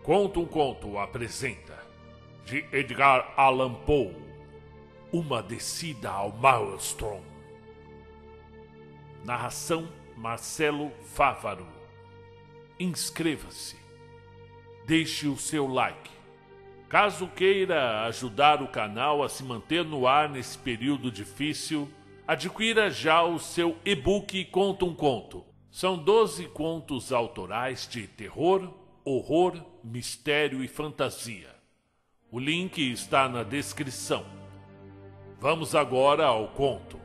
Conta um Conto apresenta, de Edgar Allan Poe, Uma Descida ao Maelstrom. Narração Marcelo Fávaro. Inscreva-se. Deixe o seu like. Caso queira ajudar o canal a se manter no ar nesse período difícil, adquira já o seu e-book Conta um Conto. São 12 contos autorais de terror, horror, mistério e fantasia. O link está na descrição. Vamos agora ao conto.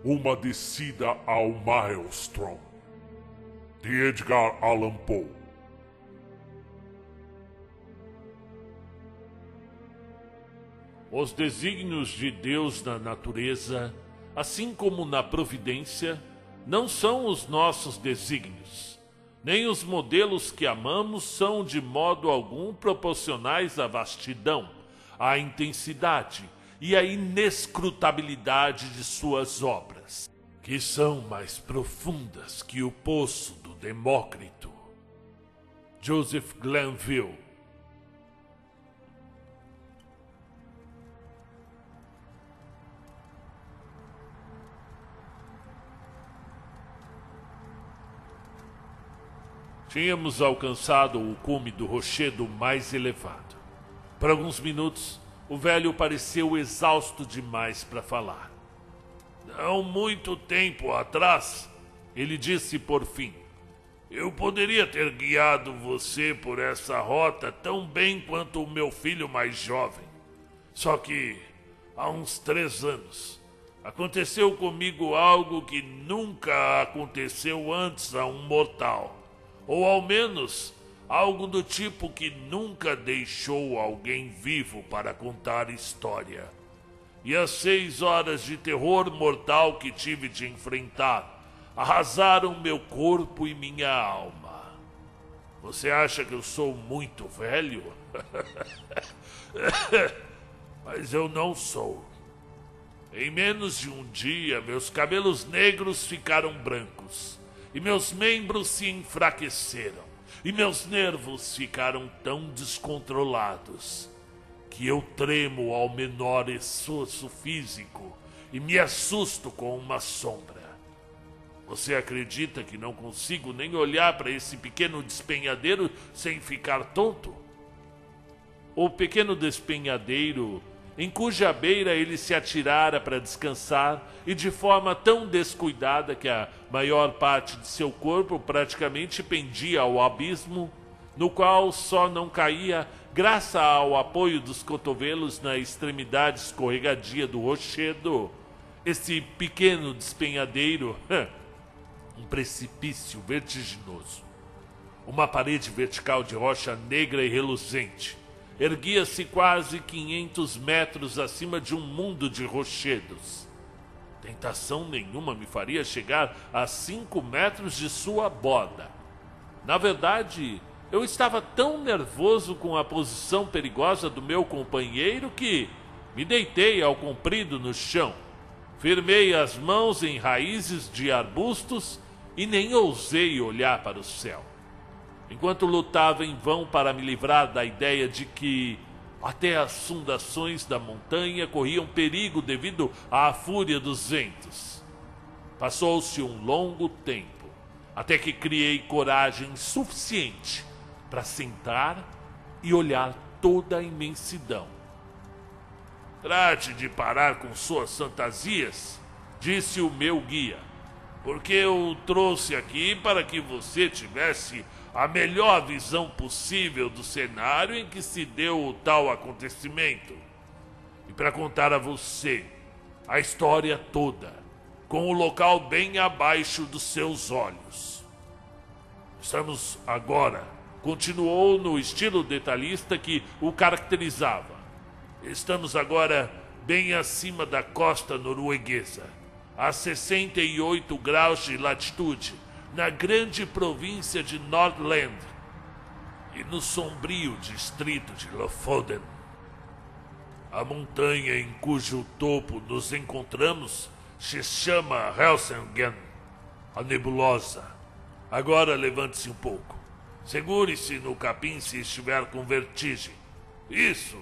Uma Descida ao Maelstrom, de Edgar Allan Poe. Os desígnios de Deus na natureza, assim como na providência, não são os nossos desígnios. Nem os modelos que amamos são de modo algum proporcionais à vastidão, à intensidade e à inescrutabilidade de suas obras, que são mais profundas que o poço do Demócrito. Joseph Glanville. Tínhamos alcançado o cume do rochedo mais elevado. Por alguns minutos, o velho pareceu exausto demais para falar. Não muito tempo atrás, ele disse por fim, eu poderia ter guiado você por essa rota tão bem quanto o meu filho mais jovem. Só que, há uns 3 anos, aconteceu comigo algo que nunca aconteceu antes a um mortal. Ou ao menos, algo do tipo que nunca deixou alguém vivo para contar história. E as 6 horas de terror mortal que tive de enfrentar arrasaram meu corpo e minha alma. Você acha que eu sou muito velho? Mas eu não sou. Em menos de um dia, meus cabelos negros ficaram brancos. E meus membros se enfraqueceram, e meus nervos ficaram tão descontrolados, que eu tremo ao menor esforço físico e me assusto com uma sombra. Você acredita que não consigo nem olhar para esse pequeno despenhadeiro sem ficar tonto? O pequeno despenhadeiro, em cuja beira ele se atirara para descansar, e de forma tão descuidada que a maior parte de seu corpo praticamente pendia ao abismo, no qual só não caía graças ao apoio dos cotovelos na extremidade escorregadia do rochedo. Esse pequeno despenhadeiro, um precipício vertiginoso, uma parede vertical de rocha negra e reluzente, erguia-se quase 500 metros acima de um mundo de rochedos. Tentação nenhuma me faria chegar a 5 metros de sua borda. Na verdade, eu estava tão nervoso com a posição perigosa do meu companheiro que me deitei ao comprido no chão, firmei as mãos em raízes de arbustos e nem ousei olhar para o céu. Enquanto lutava em vão para me livrar da ideia de que até as fundações da montanha corriam perigo devido à fúria dos ventos. Passou-se um longo tempo, até que criei coragem suficiente para sentar e olhar toda a imensidão. Trate de parar com suas fantasias, disse o meu guia, porque eu o trouxe aqui para que você tivesse a melhor visão possível do cenário em que se deu o tal acontecimento. E para contar a você a história toda, com o local bem abaixo dos seus olhos. Estamos agora, continuou no estilo detalhista que o caracterizava. Estamos agora bem acima da costa norueguesa, a 68 graus de latitude, na grande província de Nordland e no sombrio distrito de Lofoden. A montanha em cujo topo nos encontramos se chama Helsingen A nebulosa. Agora levante-se um pouco. Segure-se no capim se estiver com vertigem. Isso.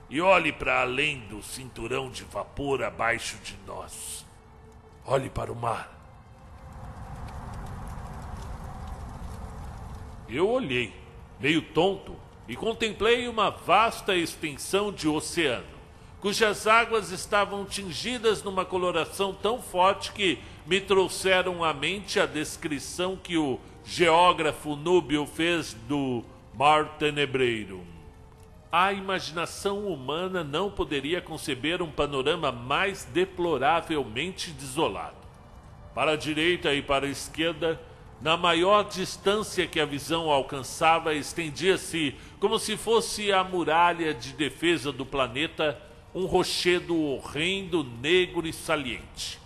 E olhe para além do cinturão de vapor abaixo de nós. Olhe para o mar. Eu olhei, meio tonto, e contemplei uma vasta extensão de oceano, cujas águas estavam tingidas numa coloração tão forte que me trouxeram à mente a descrição que o geógrafo núbio fez do Mar Tenebreiro. A imaginação humana não poderia conceber um panorama mais deploravelmente desolado. Para a direita e para a esquerda, na maior distância que a visão alcançava, estendia-se, como se fosse a muralha de defesa do planeta, um rochedo horrendo, negro e saliente,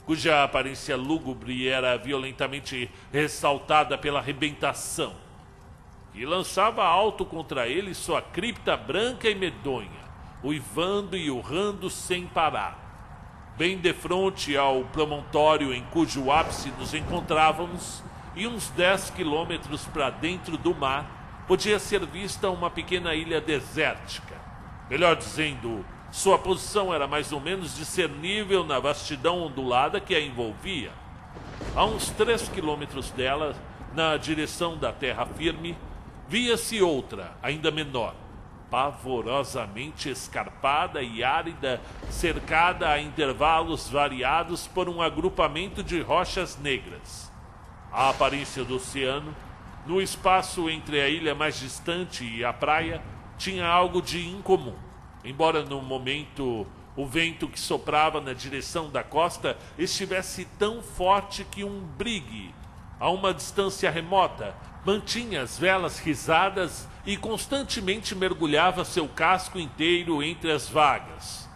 cuja aparência lúgubre era violentamente ressaltada pela arrebentação, e lançava alto contra ele sua cripta branca e medonha, uivando e urrando sem parar. Bem defronte ao promontório em cujo ápice nos encontrávamos, e uns 10 quilômetros para dentro do mar, podia ser vista uma pequena ilha desértica. Melhor dizendo, sua posição era mais ou menos discernível na vastidão ondulada que a envolvia. A uns 3 quilômetros dela, na direção da terra firme, via-se outra, ainda menor, pavorosamente escarpada e árida, cercada a intervalos variados por um agrupamento de rochas negras. A aparência do oceano, no espaço entre a ilha mais distante e a praia, tinha algo de incomum, embora no momento o vento que soprava na direção da costa estivesse tão forte que um brigue, a uma distância remota, mantinha as velas risadas e constantemente mergulhava seu casco inteiro entre as vagas.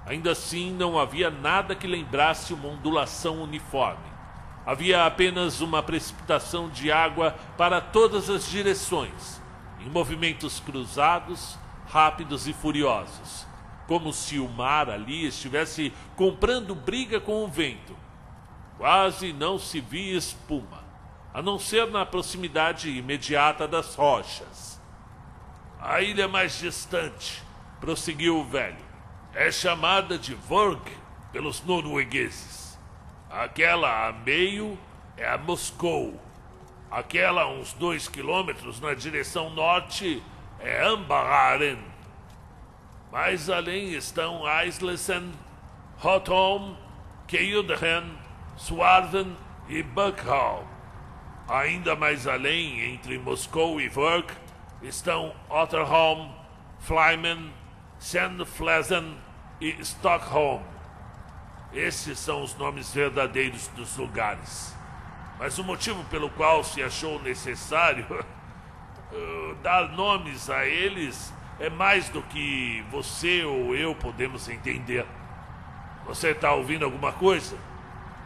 Ainda assim, não havia nada que lembrasse uma ondulação uniforme. Havia apenas uma precipitação de água para todas as direções, em movimentos cruzados, rápidos e furiosos, como se o mar ali estivesse comprando briga com o vento. Quase não se via espuma, a não ser na proximidade imediata das rochas. A ilha mais distante, prosseguiu o velho, é chamada de Vurrgh pelos noruegueses. Aquela a meio é a Moscou. Aquela a uns 2 quilômetros na direção norte é Ambacharen. Mais além estão Eislesen, Hotholm, Keuderen, Swarven e Buckhall. Ainda mais além, entre Moscou e Vurrgh, estão Otterholm, Flymen, Sandflesen e Stockholm. Esses são os nomes verdadeiros dos lugares. Mas o motivo pelo qual se achou necessário dar nomes a eles é mais do que você ou eu podemos entender. Você está ouvindo alguma coisa?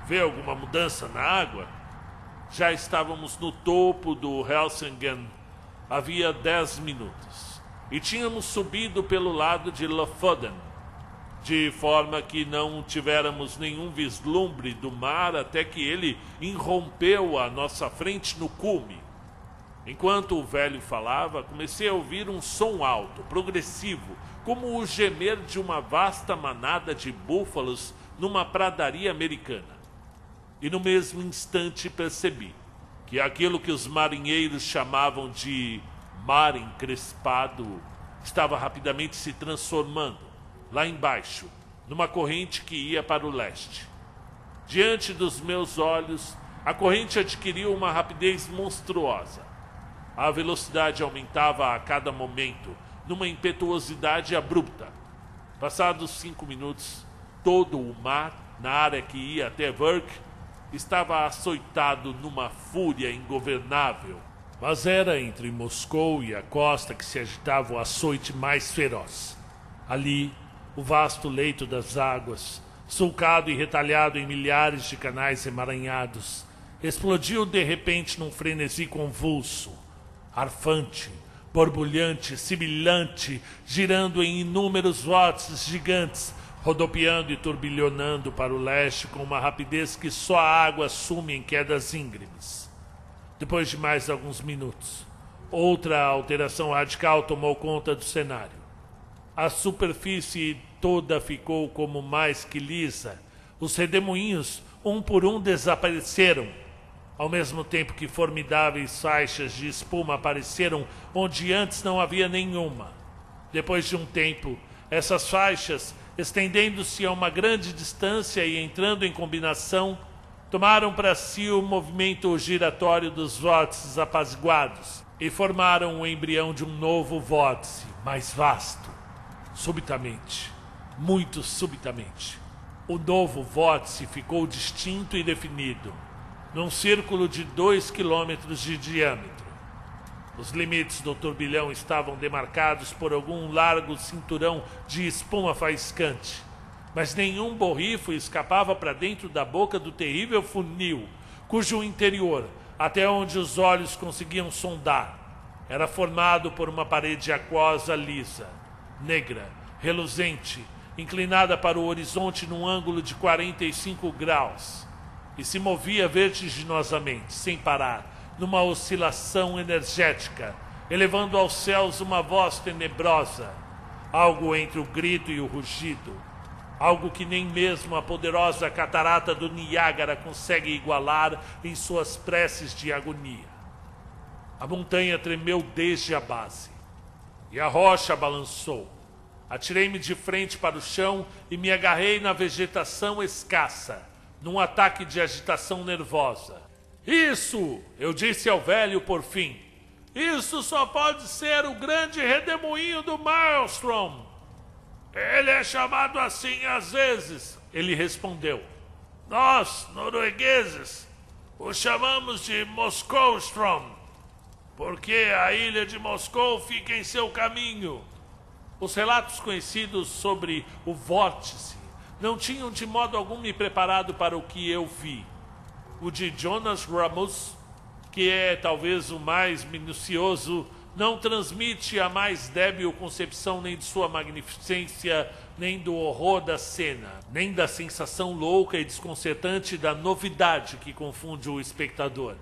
Vê alguma mudança na água? Já estávamos no topo do Helsingen havia 10 minutos e tínhamos subido pelo lado de Lofoden, de forma que não tivéramos nenhum vislumbre do mar até que ele irrompeu à nossa frente no cume. Enquanto o velho falava, comecei a ouvir um som alto, progressivo, como o gemer de uma vasta manada de búfalos numa pradaria americana. E no mesmo instante percebi que aquilo que os marinheiros chamavam de mar encrespado estava rapidamente se transformando, lá embaixo, numa corrente que ia para o leste. Diante dos meus olhos, a corrente adquiriu uma rapidez monstruosa. A velocidade aumentava a cada momento, numa impetuosidade abrupta. Passados 5 minutos, todo o mar, na área que ia até Vurrgh, estava açoitado numa fúria ingovernável. Mas era entre Moscou e a costa que se agitava o açoite mais feroz. Ali, o vasto leito das águas, sulcado e retalhado em milhares de canais emaranhados, explodiu de repente num frenesi convulso, arfante, borbulhante, sibilante, girando em inúmeros vórtices gigantes, rodopiando e turbilhonando para o leste com uma rapidez que só a água assume em quedas íngremes. Depois de mais alguns minutos, outra alteração radical tomou conta do cenário. A superfície toda ficou como mais que lisa. Os redemoinhos, um por um, desapareceram, ao mesmo tempo que formidáveis faixas de espuma apareceram onde antes não havia nenhuma. Depois de um tempo, essas faixas, estendendo-se a uma grande distância e entrando em combinação, tomaram para si o movimento giratório dos vórtices apaziguados e formaram o embrião de um novo vórtice, mais vasto. Subitamente, muito subitamente, o novo vórtice ficou distinto e definido, num círculo de 2 quilômetros de diâmetro. Os limites do turbilhão estavam demarcados por algum largo cinturão de espuma faiscante, mas nenhum borrifo escapava para dentro da boca do terrível funil, cujo interior, até onde os olhos conseguiam sondar, era formado por uma parede aquosa lisa, negra, reluzente, inclinada para o horizonte num ângulo de 45 graus, e se movia vertiginosamente, sem parar, numa oscilação energética, elevando aos céus uma voz tenebrosa, algo entre o grito e o rugido, algo que nem mesmo a poderosa catarata do Niágara consegue igualar em suas preces de agonia. A montanha tremeu desde a base, e a rocha balançou. Atirei-me de frente para o chão e me agarrei na vegetação escassa, num ataque de agitação nervosa. Isso! Eu disse ao velho por fim. Isso só pode ser o grande redemoinho do Maelstrom. Ele é chamado assim às vezes, ele respondeu. Nós, noruegueses, o chamamos de Moscow-strom, porque a ilha de Moscou fica em seu caminho. Os relatos conhecidos sobre o vórtice não tinham de modo algum me preparado para o que eu vi. O de Jonas Ramos, que é talvez o mais minucioso, não transmite a mais débil concepção nem de sua magnificência, nem do horror da cena, nem da sensação louca e desconcertante da novidade que confunde o espectador.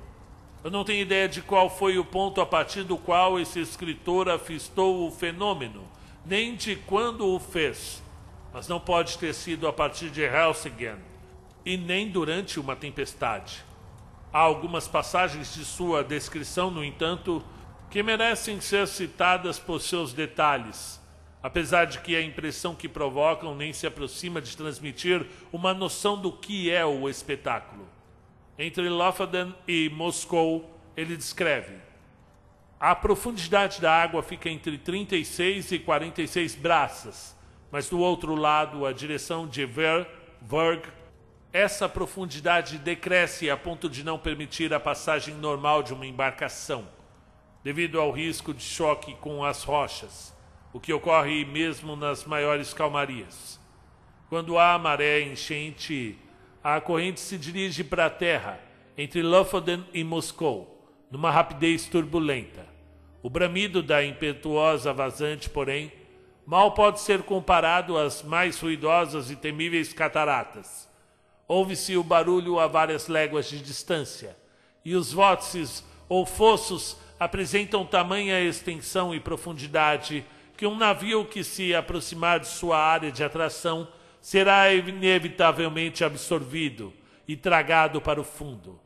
Eu não tenho ideia de qual foi o ponto a partir do qual esse escritor afistou o fenômeno, nem de quando o fez, mas não pode ter sido a partir de Helsingin, e nem durante uma tempestade. Há algumas passagens de sua descrição, no entanto, que merecem ser citadas por seus detalhes, apesar de que a impressão que provocam nem se aproxima de transmitir uma noção do que é o espetáculo. Entre Lofoden e Moscou, ele descreve: a profundidade da água fica entre 36 e 46 braças, mas do outro lado, a direção de Verg, essa profundidade decresce a ponto de não permitir a passagem normal de uma embarcação, devido ao risco de choque com as rochas, o que ocorre mesmo nas maiores calmarias. Quando há maré enchente, a corrente se dirige para a terra, entre Lofoden e Moscou, numa rapidez turbulenta. O bramido da impetuosa vazante, porém, mal pode ser comparado às mais ruidosas e temíveis cataratas. Ouve-se o barulho a várias léguas de distância, e os vórtices ou fossos apresentam tamanha extensão e profundidade que um navio que se aproximar de sua área de atração será inevitavelmente absorvido e tragado para o fundo,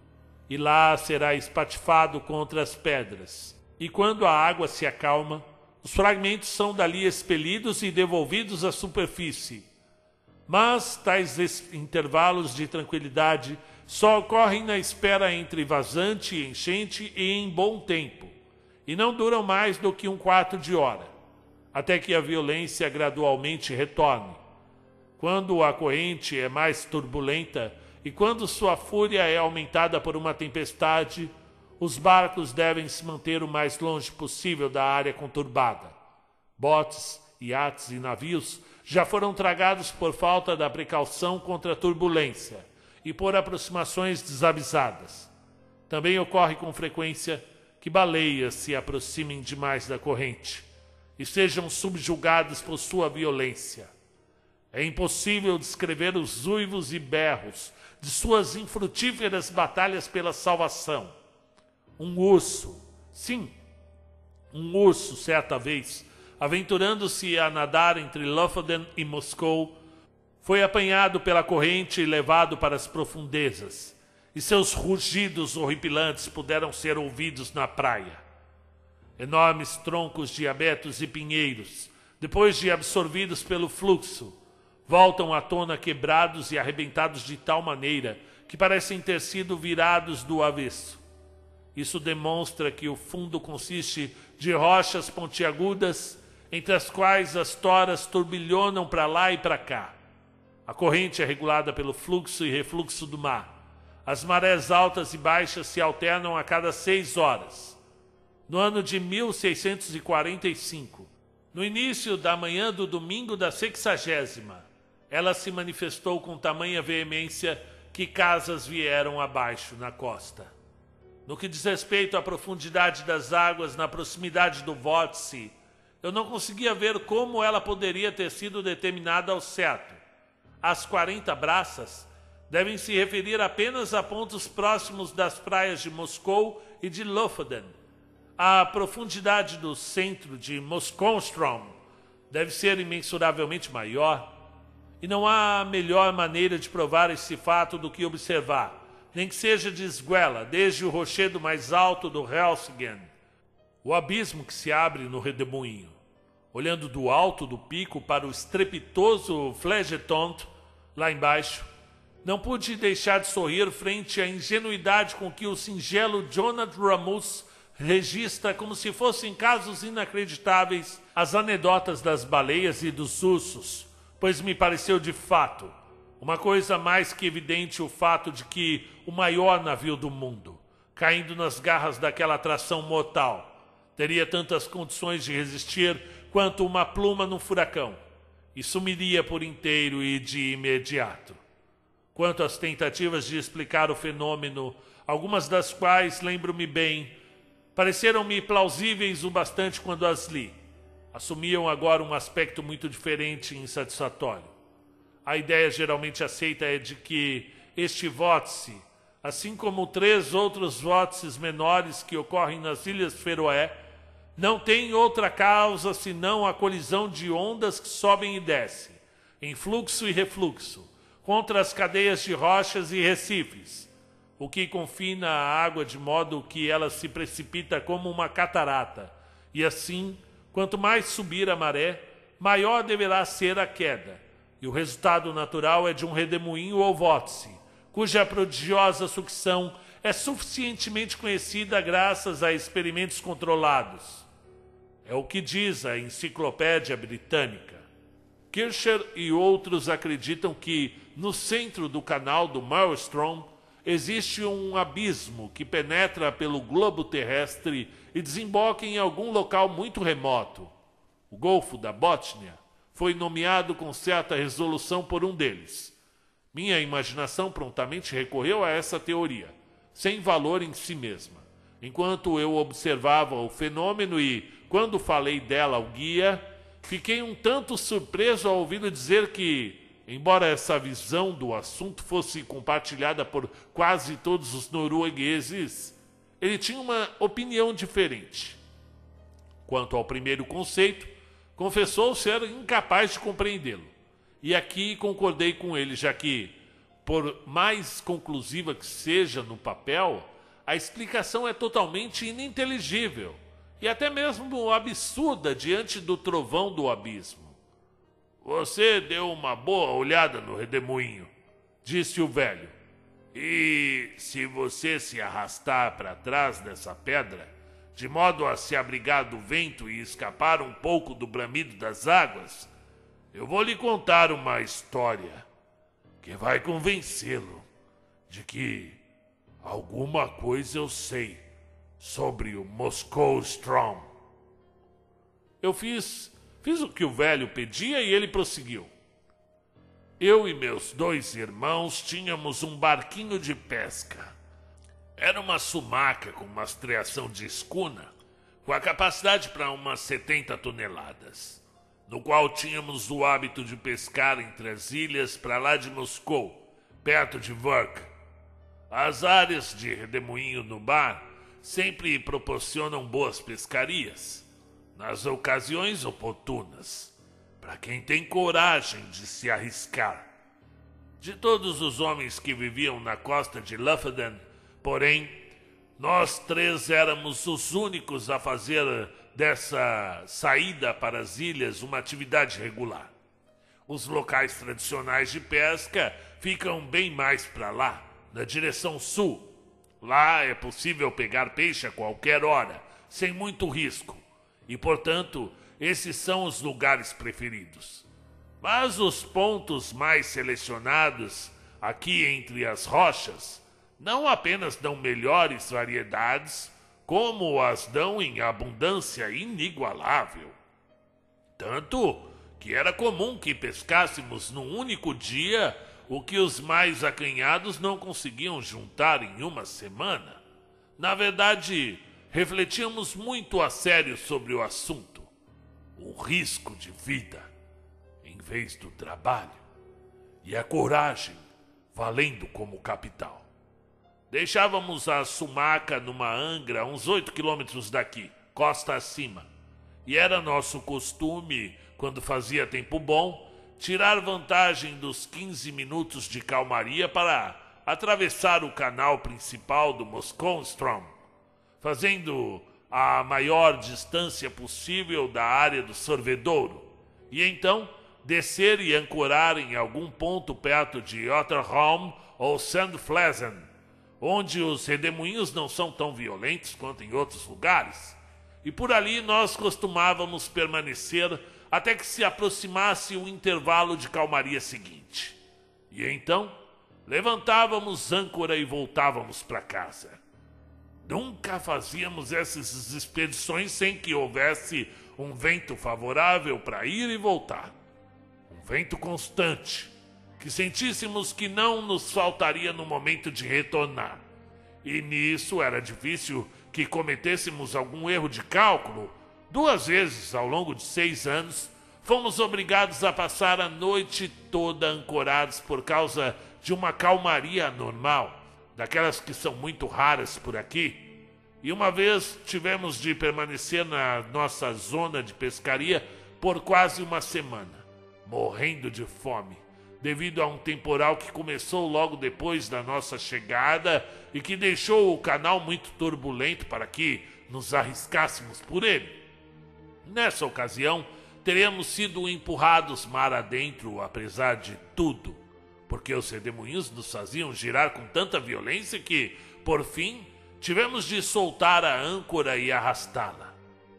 e lá será espatifado contra as pedras. E quando a água se acalma, os fragmentos são dali expelidos e devolvidos à superfície. Mas tais intervalos de tranquilidade só ocorrem na espera entre vazante e enchente e em bom tempo, e não duram mais do que um quarto de hora, até que a violência gradualmente retorne. Quando a corrente é mais turbulenta e quando sua fúria é aumentada por uma tempestade, os barcos devem se manter o mais longe possível da área conturbada. Botes, iates e navios já foram tragados por falta da precaução contra a turbulência e por aproximações desavisadas. Também ocorre com frequência que baleias se aproximem demais da corrente e sejam subjugadas por sua violência. É impossível descrever os uivos e berros de suas infrutíferas batalhas pela salvação. Um urso, sim, um urso, certa vez, aventurando-se a nadar entre Lofoden e Moscou, foi apanhado pela corrente e levado para as profundezas, e seus rugidos horripilantes puderam ser ouvidos na praia. Enormes troncos de abetos e pinheiros, depois de absorvidos pelo fluxo, voltam à tona quebrados e arrebentados de tal maneira que parecem ter sido virados do avesso. Isso demonstra que o fundo consiste de rochas pontiagudas, entre as quais as toras turbilhonam para lá e para cá. A corrente é regulada pelo fluxo e refluxo do mar. As marés altas e baixas se alternam a cada 6 horas. No ano de 1645, no início da manhã do domingo da 60ª, ela se manifestou com tamanha veemência que casas vieram abaixo na costa. No que diz respeito à profundidade das águas na proximidade do vórtice, eu não conseguia ver como ela poderia ter sido determinada ao certo. As 40 braças devem se referir apenas a pontos próximos das praias de Moscou e de Lofoden. A profundidade do centro de Moscow-Strom deve ser imensuravelmente maior, e não há melhor maneira de provar esse fato do que observar, nem que seja de esguela, desde o rochedo mais alto do Helsingen, o abismo que se abre no redemoinho. Olhando do alto do pico para o estrepitoso Flegetont, lá embaixo, não pude deixar de sorrir frente à ingenuidade com que o singelo Jonathan Ramus registra, como se fossem casos inacreditáveis, as anedotas das baleias e dos ursos, pois me pareceu de fato uma coisa mais que evidente o fato de que o maior navio do mundo, caindo nas garras daquela atração mortal, teria tantas condições de resistir quanto uma pluma num furacão, e sumiria por inteiro e de imediato. Quanto às tentativas de explicar o fenômeno, algumas das quais, lembro-me bem, pareceram-me plausíveis o bastante quando as li, assumiam agora um aspecto muito diferente e insatisfatório. A ideia geralmente aceita é de que este vórtice, assim como 3 outros vórtices menores que ocorrem nas Ilhas Feroé, não tem outra causa senão a colisão de ondas que sobem e descem, em fluxo e refluxo, contra as cadeias de rochas e recifes, o que confina a água de modo que ela se precipita como uma catarata, e assim, quanto mais subir a maré, maior deverá ser a queda, e o resultado natural é de um redemoinho ou vórtice, cuja prodigiosa sucção é suficientemente conhecida graças a experimentos controlados. É o que diz a Enciclopédia Britânica. Kircher e outros acreditam que, no centro do canal do Maelstrom, existe um abismo que penetra pelo globo terrestre e desemboca em algum local muito remoto. O Golfo da Bótnia foi nomeado com certa resolução por um deles. Minha imaginação prontamente recorreu a essa teoria, sem valor em si mesma, enquanto eu observava o fenômeno e, quando falei dela ao guia, fiquei um tanto surpreso ao ouvi-lo dizer que, embora essa visão do assunto fosse compartilhada por quase todos os noruegueses, ele tinha uma opinião diferente. Quanto ao primeiro conceito, confessou ser incapaz de compreendê-lo. E aqui concordei com ele, já que, por mais conclusiva que seja no papel, a explicação é totalmente ininteligível e até mesmo absurda diante do trovão do abismo. Você deu uma boa olhada no redemoinho, disse o velho. E se você se arrastar para trás dessa pedra, de modo a se abrigar do vento e escapar um pouco do bramido das águas, eu vou lhe contar uma história que vai convencê-lo de que alguma coisa eu sei sobre o Moscow-Strom. Eu fiz o que o velho pedia e ele prosseguiu. Eu e meus 2 irmãos tínhamos um barquinho de pesca. Era uma sumaca com mastreação de escuna, com a capacidade para umas 70 toneladas. no qual tínhamos o hábito de pescar entre as ilhas para lá de Moscou, perto de Vurk. As áreas de redemoinho no mar sempre proporcionam boas pescarias, nas ocasiões oportunas, para quem tem coragem de se arriscar. De todos os homens que viviam na costa de Lofoten, porém, nós 3 éramos os únicos a fazer dessa saída para as ilhas uma atividade regular. Os locais tradicionais de pesca ficam bem mais para lá, na direção sul. Lá é possível pegar peixe a qualquer hora, sem muito risco, e, portanto, esses são os lugares preferidos. Mas os pontos mais selecionados, aqui entre as rochas, não apenas dão melhores variedades, como as dão em abundância inigualável. Tanto que era comum que pescássemos num único dia o que os mais acanhados não conseguiam juntar em uma semana. Na verdade, refletíamos muito a sério sobre o assunto. O risco de vida, em vez do trabalho, e a coragem valendo como capital. Deixávamos a sumaca numa angra a uns 8 quilômetros daqui, costa acima. E era nosso costume, quando fazia tempo bom, tirar vantagem dos 15 minutos de calmaria para atravessar o canal principal do Moskonstrom, fazendo a maior distância possível da área do sorvedouro, e então descer e ancorar em algum ponto perto de Otterholm ou Sandflesen, onde os redemoinhos não são tão violentos quanto em outros lugares. E por ali nós costumávamos permanecer até que se aproximasse o intervalo de calmaria seguinte. E então levantávamos âncora e voltávamos para casa. Nunca fazíamos essas expedições sem que houvesse um vento favorável para ir e voltar. Um vento constante, que sentíssemos que não nos faltaria no momento de retornar. E nisso era difícil que cometêssemos algum erro de cálculo. 2 vezes ao longo de 6 anos, fomos obrigados a passar a noite toda ancorados por causa de uma calmaria anormal, daquelas que são muito raras por aqui. E uma vez tivemos de permanecer na nossa zona de pescaria por quase uma semana, morrendo de fome, devido a um temporal que começou logo depois da nossa chegada e que deixou o canal muito turbulento para que nos arriscássemos por ele. Nessa ocasião, teríamos sido empurrados mar adentro, apesar de tudo, porque os redemoinhos nos faziam girar com tanta violência que, por fim, tivemos de soltar a âncora e arrastá-la.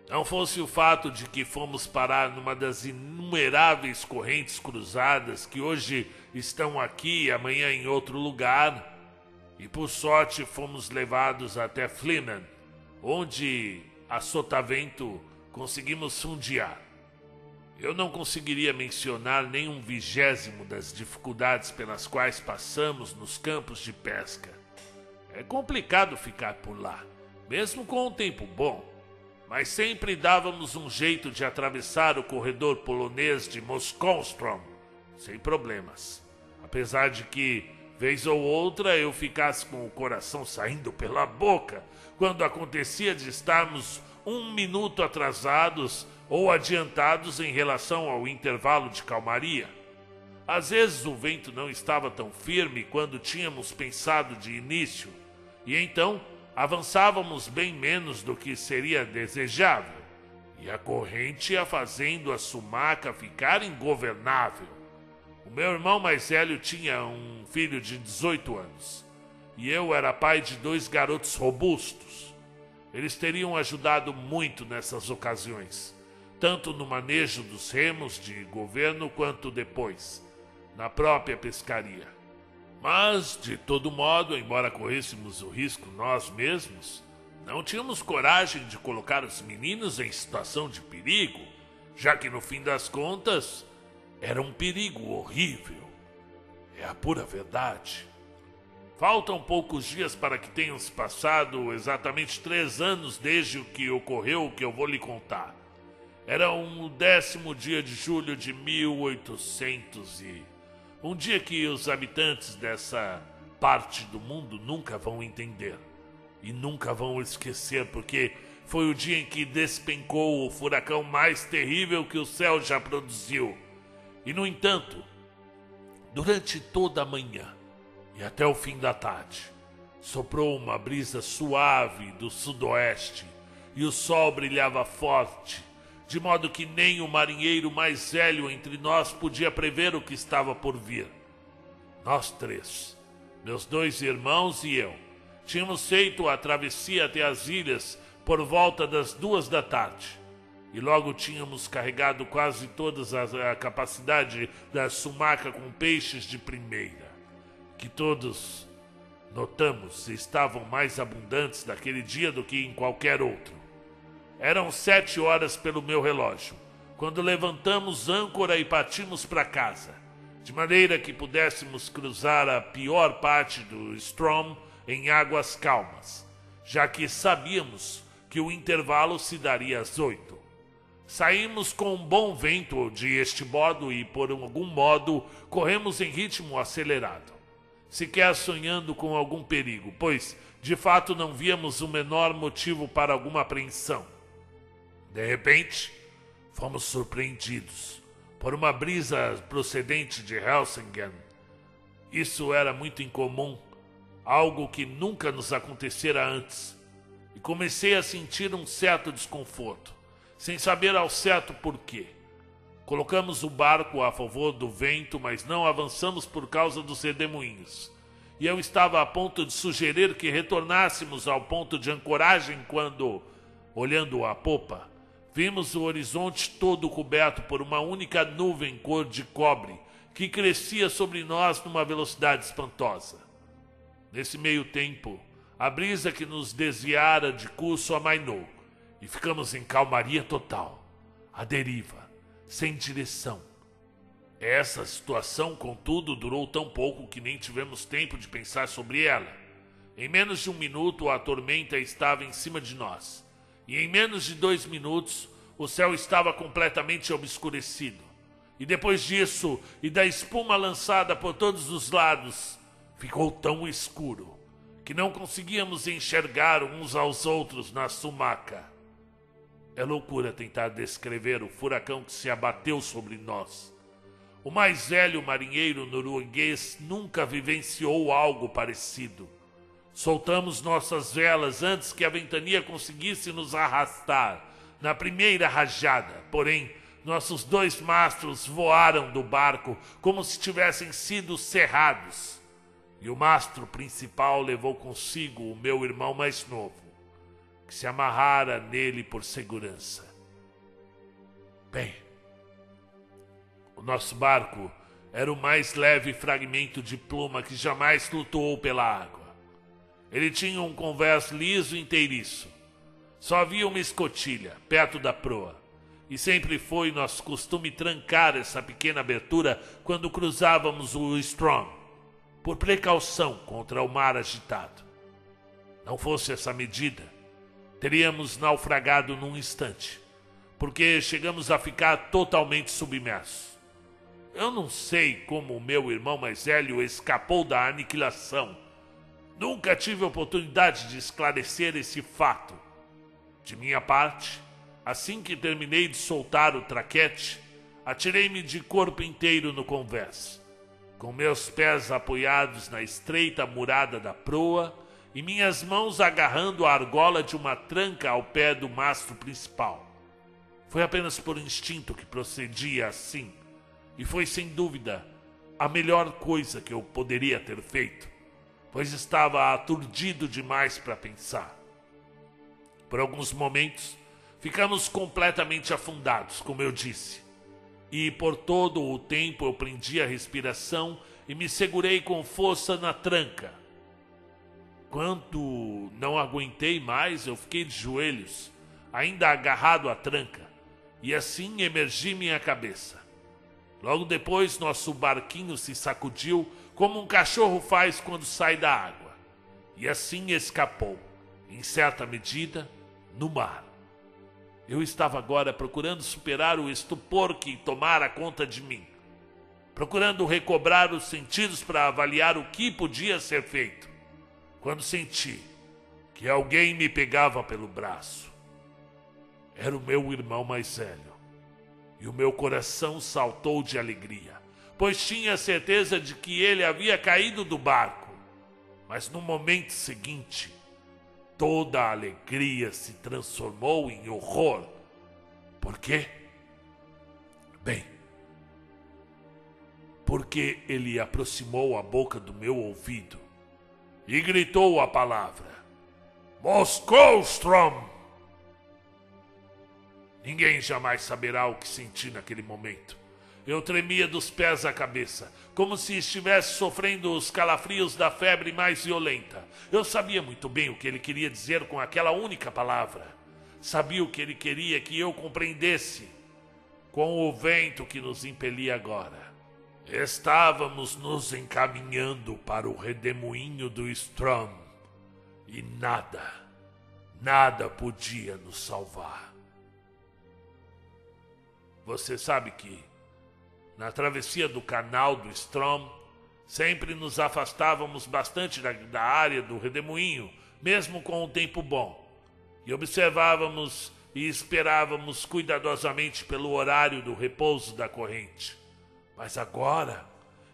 Não fosse o fato de que fomos parar numa das inumeráveis correntes cruzadas que hoje estão aqui e amanhã em outro lugar, e por sorte fomos levados até Flimen, onde, a sotavento, conseguimos fundear. Eu não conseguiria mencionar nem 1/20 das dificuldades pelas quais passamos nos campos de pesca. É complicado ficar por lá, mesmo com um tempo bom, mas sempre dávamos um jeito de atravessar o corredor polonês de Moskonstrom, sem problemas. Apesar de que, vez ou outra, eu ficasse com o coração saindo pela boca, quando acontecia de estarmos 1 minuto atrasados ou adiantados em relação ao intervalo de calmaria. Às vezes o vento não estava tão firme quando tínhamos pensado de início, e então avançávamos bem menos do que seria desejável, e a corrente ia fazendo a sumaca ficar ingovernável. O meu irmão mais velho tinha um filho de 18 anos, e eu era pai de 2 garotos robustos. Eles teriam ajudado muito nessas ocasiões, tanto no manejo dos remos de governo quanto depois, na própria pescaria. Mas, de todo modo, embora corrêssemos o risco nós mesmos, não tínhamos coragem de colocar os meninos em situação de perigo, já que, no fim das contas, era um perigo horrível. É a pura verdade. Faltam poucos dias para que tenham se passado exatamente 3 anos desde que ocorreu o que eu vou lhe contar. Era um 10º dia de julho de 1800 um dia que os habitantes dessa parte do mundo nunca vão entender e nunca vão esquecer, porque foi o dia em que despencou o furacão mais terrível que o céu já produziu. E, no entanto, durante toda a manhã e até o fim da tarde, soprou uma brisa suave do sudoeste e o sol brilhava forte, de modo que nem o marinheiro mais velho entre nós podia prever o que estava por vir. Nós três, meus 2 irmãos e eu, tínhamos feito a travessia até as ilhas por volta das 2 da tarde. E logo tínhamos carregado quase toda a capacidade da sumaca com peixes de primeira, que todos notamos estavam mais abundantes naquele dia do que em qualquer outro. Eram 7 horas pelo meu relógio, quando levantamos âncora e partimos para casa, de maneira que pudéssemos cruzar a pior parte do Strom em águas calmas, já que sabíamos que o intervalo se daria às 8. Saímos com um bom vento de estribordo e, por algum modo, corremos em ritmo acelerado, sequer sonhando com algum perigo, pois, de fato, não víamos o menor motivo para alguma apreensão. De repente, fomos surpreendidos por uma brisa procedente de Helsingin. Isso era muito incomum, algo que nunca nos acontecera antes, e comecei a sentir um certo desconforto, sem saber ao certo porquê. Colocamos o barco a favor do vento, mas não avançamos por causa dos redemoinhos, e eu estava a ponto de sugerir que retornássemos ao ponto de ancoragem quando, olhando a popa, vimos o horizonte todo coberto por uma única nuvem cor de cobre que crescia sobre nós numa velocidade espantosa. Nesse meio tempo, a brisa que nos desviara de curso amainou e ficamos em calmaria total, à deriva, sem direção. Essa situação, contudo, durou tão pouco que nem tivemos tempo de pensar sobre ela. Em menos de 1 minuto, a tormenta estava em cima de nós. E em menos de 2 minutos, o céu estava completamente obscurecido. E depois disso, e da espuma lançada por todos os lados, ficou tão escuro que não conseguíamos enxergar uns aos outros na sumaca. É loucura tentar descrever o furacão que se abateu sobre nós. O mais velho marinheiro norueguês nunca vivenciou algo parecido. Soltamos nossas velas antes que a ventania conseguisse nos arrastar na primeira rajada, porém, nossos 2 mastros voaram do barco como se tivessem sido serrados, e o mastro principal levou consigo o meu irmão mais novo, que se amarrara nele por segurança. Bem, o nosso barco era o mais leve fragmento de pluma que jamais flutuou pela água. Ele tinha um convés liso e inteiriço. Só havia uma escotilha, perto da proa, e sempre foi nosso costume trancar essa pequena abertura quando cruzávamos o Strom, por precaução contra o mar agitado. Não fosse essa medida, teríamos naufragado num instante, porque chegamos a ficar totalmente submersos. Eu não sei como o meu irmão mais velho escapou da aniquilação. Nunca tive oportunidade de esclarecer esse fato. De minha parte, assim que terminei de soltar o traquete, atirei-me de corpo inteiro no convés, com meus pés apoiados na estreita murada da proa e minhas mãos agarrando a argola de uma tranca ao pé do mastro principal. Foi apenas por instinto que procedia assim, e foi sem dúvida a melhor coisa que eu poderia ter feito, pois estava aturdido demais para pensar. Por alguns momentos, ficamos completamente afundados, como eu disse, e por todo o tempo eu prendi a respiração e me segurei com força na tranca. Quando não aguentei mais, eu fiquei de joelhos, ainda agarrado à tranca, e assim emergi minha cabeça. Logo depois, nosso barquinho se sacudiu como um cachorro faz quando sai da água, e assim escapou, em certa medida, no mar. Eu estava agora procurando superar o estupor que tomara conta de mim, procurando recobrar os sentidos para avaliar o que podia ser feito, quando senti que alguém me pegava pelo braço. Era o meu irmão mais velho, e o meu coração saltou de alegria, pois tinha certeza de que ele havia caído do barco. Mas no momento seguinte, toda a alegria se transformou em horror. Por quê? Bem, porque ele aproximou a boca do meu ouvido e gritou a palavra: Moscow-Strom! Ninguém jamais saberá o que senti naquele momento. Eu tremia dos pés à cabeça, como se estivesse sofrendo os calafrios da febre mais violenta. Eu sabia muito bem o que ele queria dizer com aquela única palavra. Sabia o que ele queria que eu compreendesse com o vento que nos impelia agora. Estávamos nos encaminhando para o redemoinho do Strom e nada podia nos salvar. Você sabe que na travessia do canal do Strom, sempre nos afastávamos bastante da área do redemoinho, mesmo com o tempo bom, e observávamos e esperávamos cuidadosamente pelo horário do repouso da corrente. Mas agora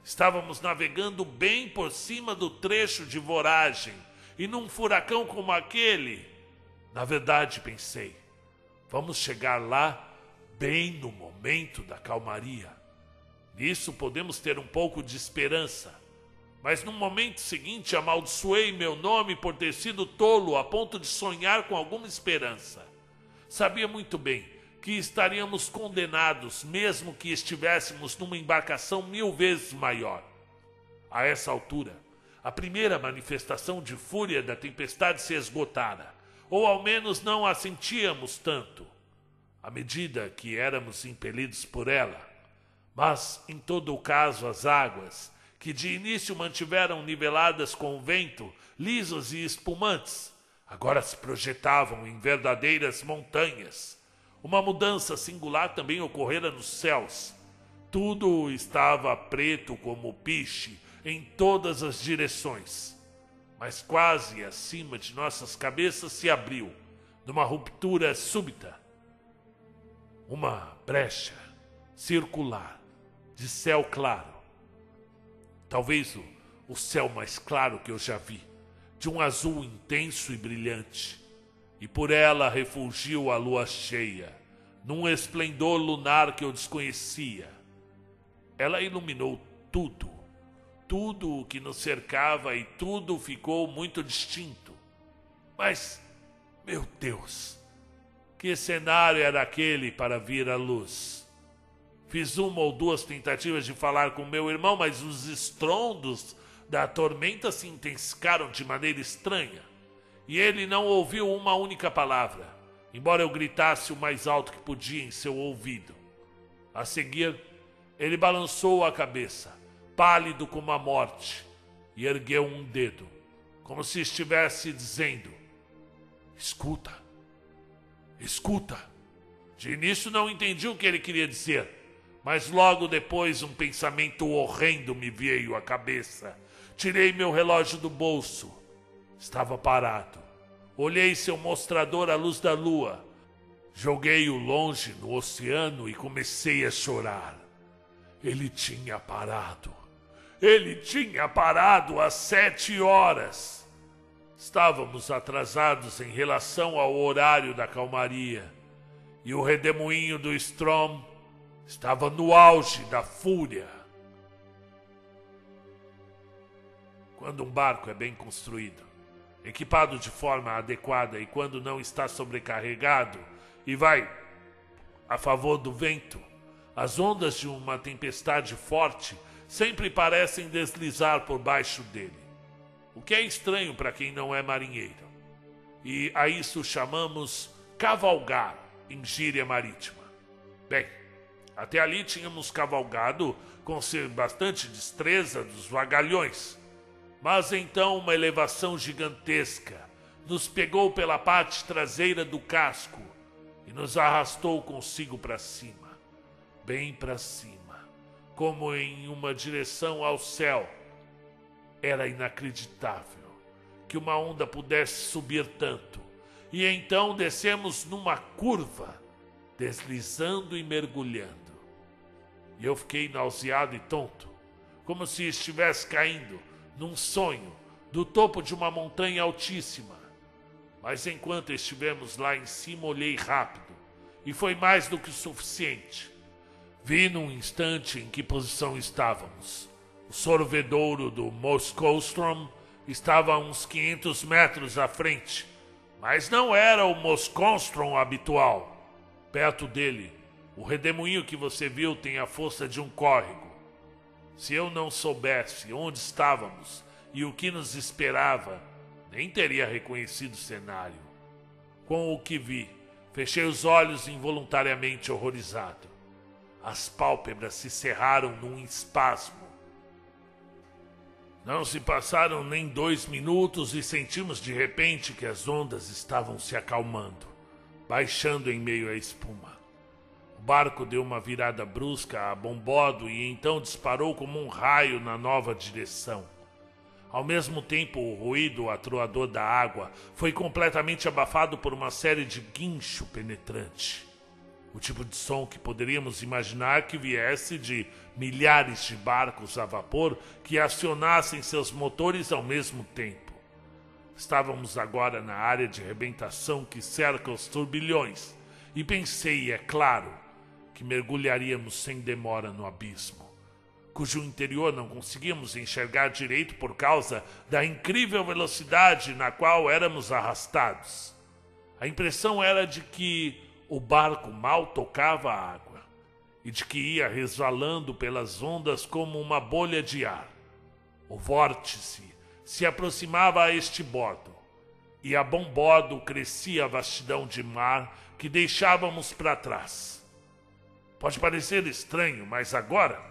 estávamos navegando bem por cima do trecho de voragem, e num furacão como aquele, na verdade pensei, vamos chegar lá bem no momento da calmaria. Nisso podemos ter um pouco de esperança. Mas no momento seguinte amaldiçoei meu nome por ter sido tolo a ponto de sonhar com alguma esperança. Sabia muito bem que estaríamos condenados mesmo que estivéssemos numa embarcação 1000 vezes maior. A essa altura, a primeira manifestação de fúria da tempestade se esgotara, ou ao menos não a sentíamos tanto, à medida que éramos impelidos por ela. Mas, em todo o caso, as águas, que de início mantiveram niveladas com o vento, lisas e espumantes, agora se projetavam em verdadeiras montanhas. Uma mudança singular também ocorrera nos céus. Tudo estava preto como piche em todas as direções. Mas quase acima de nossas cabeças se abriu, numa ruptura súbita, uma brecha circular de céu claro, talvez o céu mais claro que eu já vi, de um azul intenso e brilhante, e por ela refulgiu a lua cheia, num esplendor lunar que eu desconhecia. Ela iluminou tudo o que nos cercava, e tudo ficou muito distinto. Mas, meu Deus, que cenário era aquele para vir à luz? Fiz 1 ou 2 tentativas de falar com meu irmão, mas os estrondos da tormenta se intensificaram de maneira estranha, e ele não ouviu uma única palavra, embora eu gritasse o mais alto que podia em seu ouvido. A seguir, ele balançou a cabeça, pálido como a morte, e ergueu um dedo, como se estivesse dizendo: Escuta, escuta. De início não entendi o que ele queria dizer, mas logo depois um pensamento horrendo me veio à cabeça. Tirei meu relógio do bolso. Estava parado. Olhei seu mostrador à luz da lua. Joguei-o longe no oceano e comecei a chorar. Ele tinha parado. Ele tinha parado às 7 horas. Estávamos atrasados em relação ao horário da calmaria, e o redemoinho do Strom estava no auge da fúria. Quando um barco é bem construído, equipado de forma adequada, e quando não está sobrecarregado e vai a favor do vento, as ondas de uma tempestade forte sempre parecem deslizar por baixo dele, o que é estranho para quem não é marinheiro. E a isso chamamos cavalgar em gíria marítima. Bem, até ali tínhamos cavalgado com bastante destreza dos vagalhões, mas então uma elevação gigantesca nos pegou pela parte traseira do casco e nos arrastou consigo para cima, bem para cima, como em uma direção ao céu. Era inacreditável que uma onda pudesse subir tanto, e então descemos numa curva, deslizando e mergulhando. E eu fiquei nauseado e tonto, como se estivesse caindo num sonho do topo de uma montanha altíssima. Mas enquanto estivemos lá em cima, olhei rápido, e foi mais do que o suficiente. Vi num instante em que posição estávamos. O sorvedouro do Moskoustrom estava a uns 500 metros à frente, mas não era o Moskoustrom habitual. Perto dele, o redemoinho que você viu tem a força de um córrego. Se eu não soubesse onde estávamos e o que nos esperava, nem teria reconhecido o cenário. Com o que vi, fechei os olhos involuntariamente horrorizado. As pálpebras se cerraram num espasmo. Não se passaram nem 2 minutos e sentimos de repente que as ondas estavam se acalmando, baixando em meio à espuma. O barco deu uma virada brusca a bombordo e então disparou como um raio na nova direção. Ao mesmo tempo, o ruído atroador da água foi completamente abafado por uma série de guincho penetrante. O tipo de som que poderíamos imaginar que viesse de milhares de barcos a vapor que acionassem seus motores ao mesmo tempo. Estávamos agora na área de rebentação que cerca os turbilhões e pensei, é claro, que mergulharíamos sem demora no abismo, cujo interior não conseguíamos enxergar direito por causa da incrível velocidade na qual éramos arrastados. A impressão era de que o barco mal tocava a água e de que ia resvalando pelas ondas como uma bolha de ar. O vórtice se aproximava a este bordo e a bombordo crescia a vastidão de mar que deixávamos para trás. Pode parecer estranho, mas agora,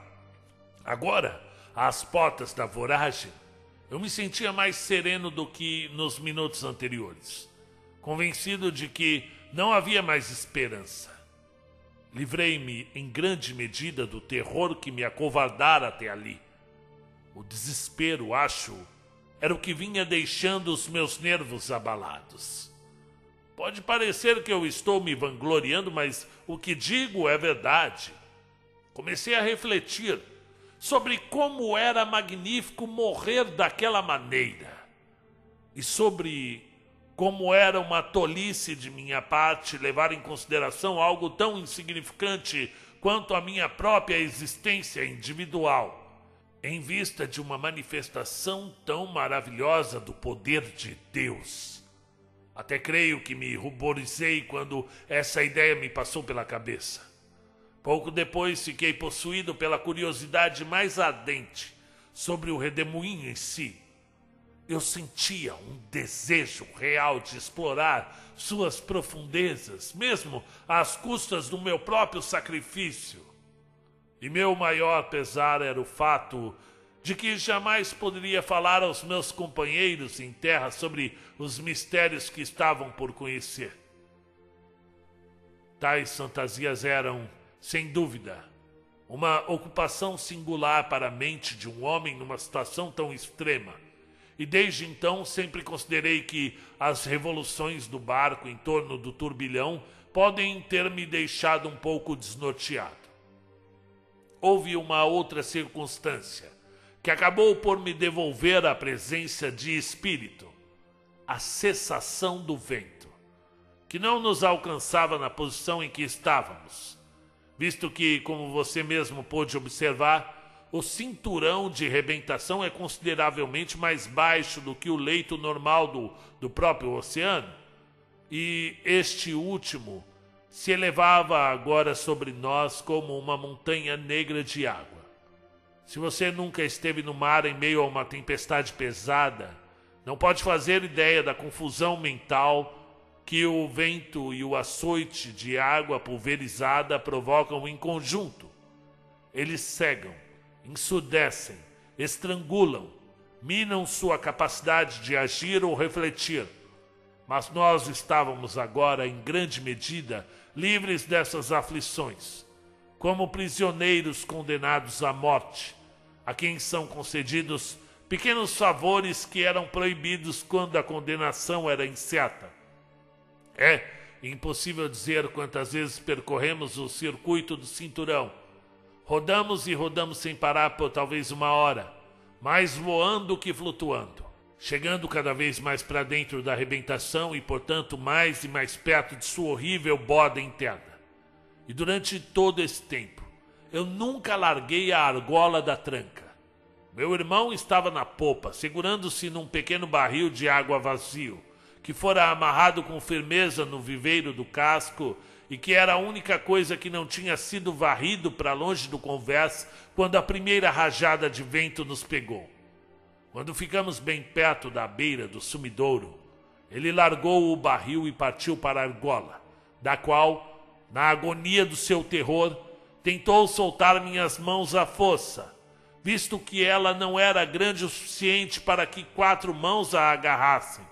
às portas da voragem, eu me sentia mais sereno do que nos minutos anteriores, convencido de que não havia mais esperança. Livrei-me em grande medida do terror que me acovardara até ali. O desespero, acho, era o que vinha deixando os meus nervos abalados. Pode parecer que eu estou me vangloriando, mas o que digo é verdade. Comecei a refletir sobre como era magnífico morrer daquela maneira e sobre como era uma tolice de minha parte levar em consideração algo tão insignificante quanto a minha própria existência individual, em vista de uma manifestação tão maravilhosa do poder de Deus. Até creio que me ruborizei quando essa ideia me passou pela cabeça. Pouco depois fiquei possuído pela curiosidade mais ardente sobre o redemoinho em si. Eu sentia um desejo real de explorar suas profundezas, mesmo às custas do meu próprio sacrifício. E meu maior pesar era o fato de que jamais poderia falar aos meus companheiros em terra sobre os mistérios que estavam por conhecer. Tais fantasias eram, sem dúvida, uma ocupação singular para a mente de um homem numa situação tão extrema. E desde então sempre considerei que as revoluções do barco em torno do turbilhão podem ter me deixado um pouco desnorteado. Houve uma outra circunstância que acabou por me devolver a presença de espírito, a cessação do vento, que não nos alcançava na posição em que estávamos, visto que, como você mesmo pôde observar, o cinturão de rebentação é consideravelmente mais baixo do que o leito normal do próprio oceano, e este último se elevava agora sobre nós como uma montanha negra de água. Se você nunca esteve no mar em meio a uma tempestade pesada, não pode fazer ideia da confusão mental que o vento e o açoite de água pulverizada provocam em conjunto. Eles cegam, ensurdecem, estrangulam, minam sua capacidade de agir ou refletir. Mas nós estávamos agora, em grande medida, livres dessas aflições, como prisioneiros condenados à morte, a quem são concedidos pequenos favores que eram proibidos quando a condenação era incerta. É impossível dizer quantas vezes percorremos o circuito do cinturão. Rodamos e rodamos sem parar por talvez 1 hora, mais voando que flutuando, chegando cada vez mais para dentro da arrebentação e, portanto, mais e mais perto de sua horrível borda interna. E durante todo esse tempo, eu nunca larguei a argola da tranca. Meu irmão estava na popa, segurando-se num pequeno barril de água vazio, que fora amarrado com firmeza no viveiro do casco e que era a única coisa que não tinha sido varrido para longe do convés quando a primeira rajada de vento nos pegou. Quando ficamos bem perto da beira do sumidouro, ele largou o barril e partiu para a argola, da qual, na agonia do seu terror, tentou soltar minhas mãos à força, visto que ela não era grande o suficiente para que 4 mãos a agarrassem.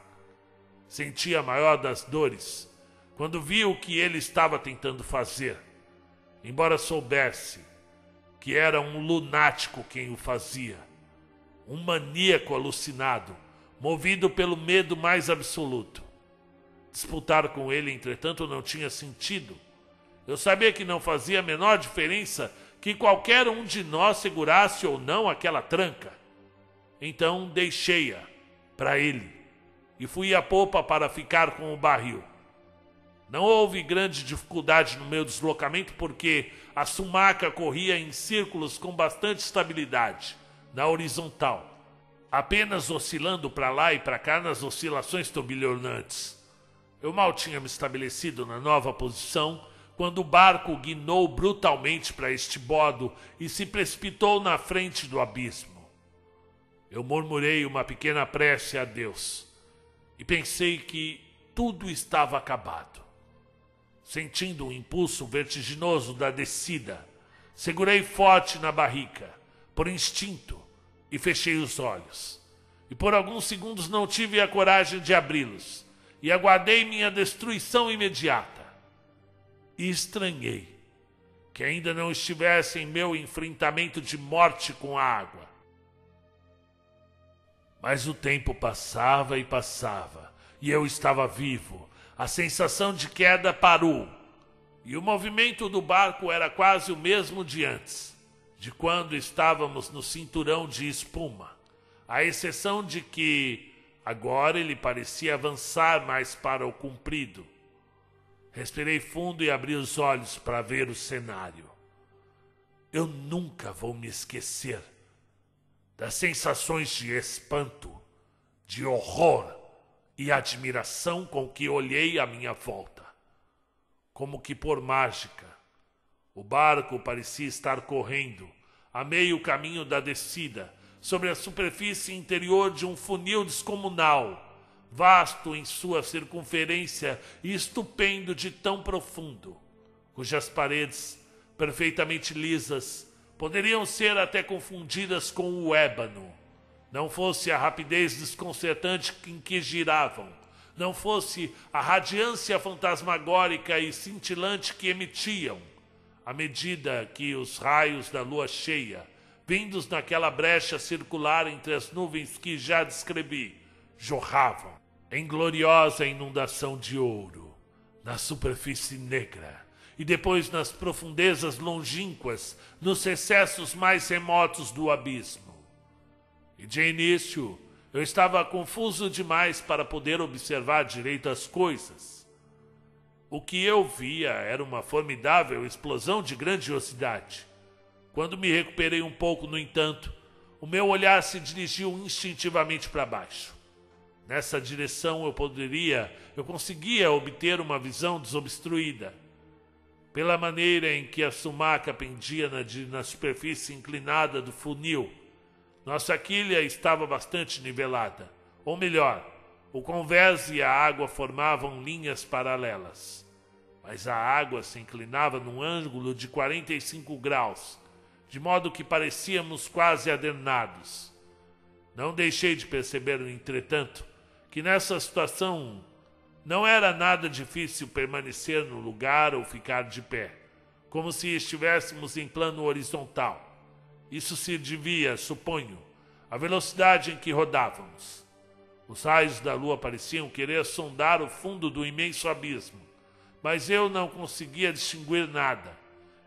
Senti a maior das dores quando vi o que ele estava tentando fazer, embora soubesse que era um lunático quem o fazia, um maníaco alucinado, movido pelo medo mais absoluto. Disputar com ele, entretanto, não tinha sentido. Eu sabia que não fazia a menor diferença que qualquer um de nós segurasse ou não aquela tranca. Então deixei-a para ele e fui à popa para ficar com o barril. Não houve grande dificuldade no meu deslocamento porque a sumaca corria em círculos com bastante estabilidade, na horizontal, apenas oscilando para lá e para cá nas oscilações turbilhonantes. Eu mal tinha me estabelecido na nova posição quando o barco guinou brutalmente para este bordo e se precipitou na frente do abismo. Eu murmurei uma pequena prece a Deus e pensei que tudo estava acabado. Sentindo um impulso vertiginoso da descida, segurei forte na barrica, por instinto, e fechei os olhos. E por alguns segundos não tive a coragem de abri-los, e aguardei minha destruição imediata. E estranhei que ainda não estivesse em meu enfrentamento de morte com a água. Mas o tempo passava e passava, e eu estava vivo. A sensação de queda parou, e o movimento do barco era quase o mesmo de antes, de quando estávamos no cinturão de espuma, à exceção de que agora ele parecia avançar mais para o comprido. Respirei fundo e abri os olhos para ver o cenário. Eu nunca vou me esquecer das sensações de espanto, de horror e admiração com que olhei à minha volta. Como que por mágica, o barco parecia estar correndo a meio caminho da descida sobre a superfície interior de um funil descomunal, vasto em sua circunferência e estupendo de tão profundo, cujas paredes, perfeitamente lisas, poderiam ser até confundidas com o ébano, não fosse a rapidez desconcertante em que giravam, não fosse a radiância fantasmagórica e cintilante que emitiam, à medida que os raios da lua cheia, vindos naquela brecha circular entre as nuvens que já descrevi, jorravam em gloriosa inundação de ouro na superfície negra e depois nas profundezas longínquas, nos recessos mais remotos do abismo. E de início eu estava confuso demais para poder observar direito as coisas. O que eu via era uma formidável explosão de grandiosidade. Quando me recuperei um pouco, no entanto, o meu olhar se dirigiu instintivamente para baixo. Nessa direção eu conseguia obter uma visão desobstruída. Pela maneira em que a sumaca pendia na superfície inclinada do funil, nossa quilha estava bastante nivelada. Ou melhor, o convés e a água formavam linhas paralelas. Mas a água se inclinava num ângulo de 45 graus, de modo que parecíamos quase adenados. Não deixei de perceber, entretanto, que nessa situação Não era nada difícil permanecer no lugar ou ficar de pé, como se estivéssemos em plano horizontal. Isso se devia, suponho, à velocidade em que rodávamos. Os raios da lua pareciam querer sondar o fundo do imenso abismo, mas eu não conseguia distinguir nada,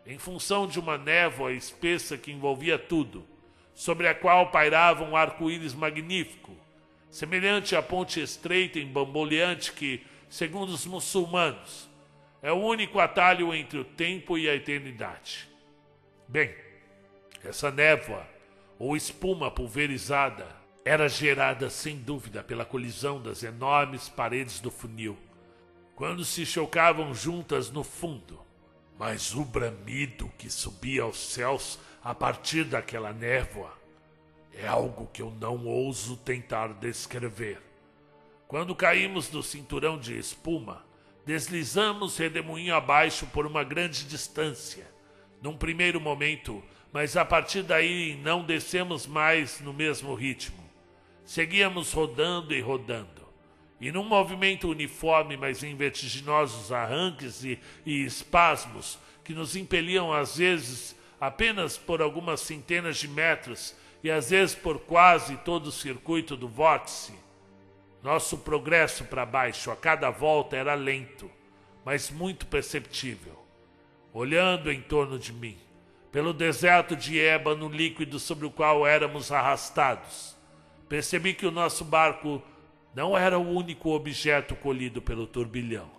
em função de uma névoa espessa que envolvia tudo, sobre a qual pairava um arco-íris magnífico, semelhante à ponte estreita e bamboleante que, segundo os muçulmanos, é o único atalho entre o tempo e a eternidade. Bem, essa névoa, ou espuma pulverizada, era gerada sem dúvida pela colisão das enormes paredes do funil, quando se chocavam juntas no fundo. Mas o bramido que subia aos céus a partir daquela névoa é algo que eu não ouso tentar descrever. Quando caímos do cinturão de espuma, deslizamos redemoinho abaixo por uma grande distância, num primeiro momento, mas a partir daí não descemos mais no mesmo ritmo. Seguíamos rodando e rodando, e num movimento uniforme, mas em vertiginosos arranques e espasmos que nos impeliam às vezes apenas por algumas centenas de metros e às vezes por quase todo o circuito do vórtice. Nosso progresso para baixo a cada volta era lento, mas muito perceptível. Olhando em torno de mim, pelo deserto de ébano líquido sobre o qual éramos arrastados, percebi que o nosso barco não era o único objeto colhido pelo turbilhão.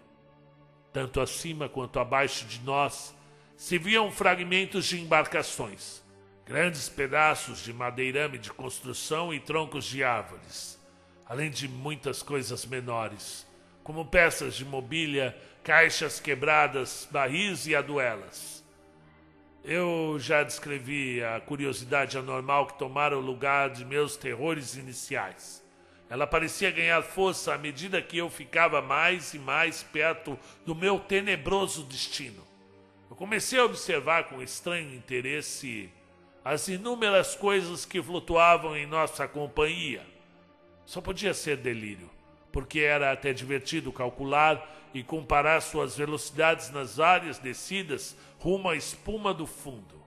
Tanto acima quanto abaixo de nós se viam fragmentos de embarcações, grandes pedaços de madeirame de construção e troncos de árvores, além de muitas coisas menores, como peças de mobília, caixas quebradas, barris e aduelas. Eu já descrevi a curiosidade anormal que tomara o lugar de meus terrores iniciais. Ela parecia ganhar força à medida que eu ficava mais e mais perto do meu tenebroso destino. Eu comecei a observar com estranho interesse as inúmeras coisas que flutuavam em nossa companhia. Só podia ser delírio, porque era até divertido calcular e comparar suas velocidades nas várias descidas rumo à espuma do fundo.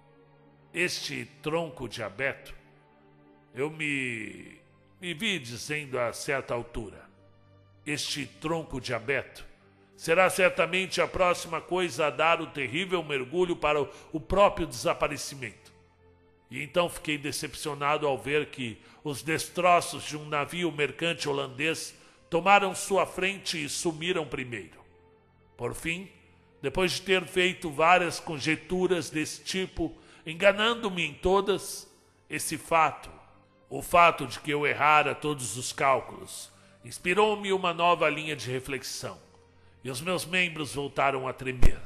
Este tronco de abeto, eu me vi dizendo a certa altura, este tronco de abeto será certamente a próxima coisa a dar o terrível mergulho para o próprio desaparecimento. E então fiquei decepcionado ao ver que os destroços de um navio mercante holandês tomaram sua frente e sumiram primeiro. Por fim, depois de ter feito várias conjecturas desse tipo, enganando-me em todas, esse fato, o fato de que eu errara todos os cálculos, inspirou-me uma nova linha de reflexão, e os meus membros voltaram a tremer,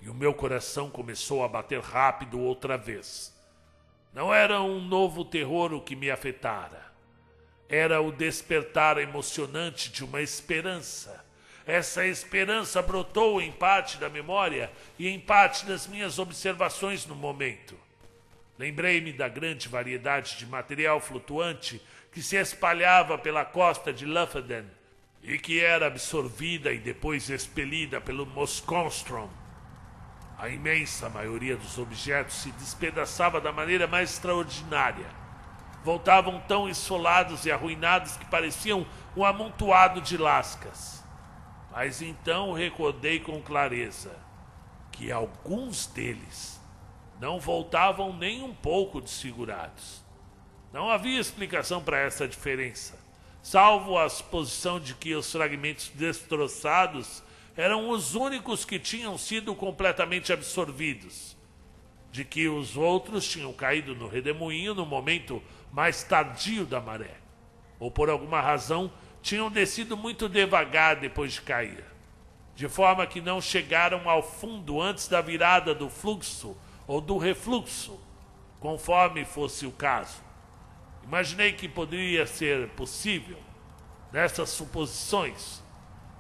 e o meu coração começou a bater rápido outra vez. Não era um novo terror o que me afetara. Era o despertar emocionante de uma esperança. Essa esperança brotou em parte da memória e em parte das minhas observações no momento. Lembrei-me da grande variedade de material flutuante que se espalhava pela costa de Lofoten e que era absorvida e depois expelida pelo Moskonstrom. A imensa maioria dos objetos se despedaçava da maneira mais extraordinária. Voltavam tão esfolados e arruinados que pareciam um amontoado de lascas. Mas então recordei com clareza que alguns deles não voltavam nem um pouco desfigurados. Não havia explicação para essa diferença, salvo a suposição de que os fragmentos destroçados eram os únicos que tinham sido completamente absorvidos, de que os outros tinham caído no redemoinho no momento mais tardio da maré, ou por alguma razão tinham descido muito devagar depois de cair, de forma que não chegaram ao fundo antes da virada do fluxo ou do refluxo, conforme fosse o caso. Imaginei que poderia ser possível, nessas suposições,